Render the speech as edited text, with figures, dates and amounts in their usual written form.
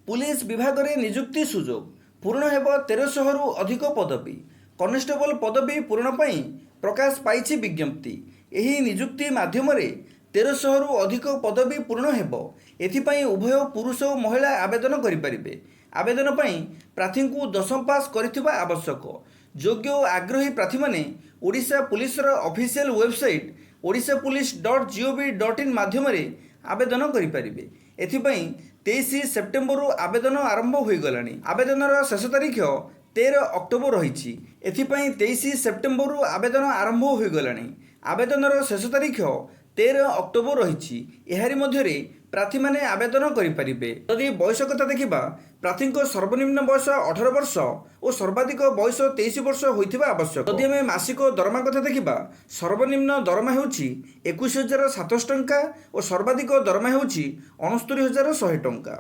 Police विभाग में नियुक्ति सुजोग पूर्ण हेब 1300 रु अधिक पदवी कनेस्टेबल पदवी पूरण पर प्रकाश पाई विज्ञप्ति। यही नियुक्ति माध्यम 1300 रु अधिक पदवी पूर्ण हेब। एथिपाई उभय पुरुष और महिला आवेदन करें। आवेदन पर प्रार्थी को 10वीं पास करिथिबा आवश्यक। योग्य और आग्रही प्रार्थी मैंने Odisha police official website odishapolice.gov.in माध्यम आवेदन करें। एथिपाई 23 सेप्टेम्बर आवेदन आरंभ हो गलानी। आवेदन शेष तारीख 13 अक्टोबर रही। एथिपाई 23 सेप्टेम्बर आवेदन आरंभ हो गलानी। आवेदन शेष तारीख 13 अक्टोबर रही। एहारी मध्य प्रार्थी मैंने आवेदन करें। यदि वयस्कता देखा प्रार्थी सर्वनिम्न बयस 18 वर्ष और सर्वाधिक बयस 23 वर्ष होइथिबा आवश्यक। यदि आम मासिक दरमा कथा देखा सर्वनिम्न दरमा हो 21,700 टंका और सर्वाधिक दरमा हो 69,100 टंका।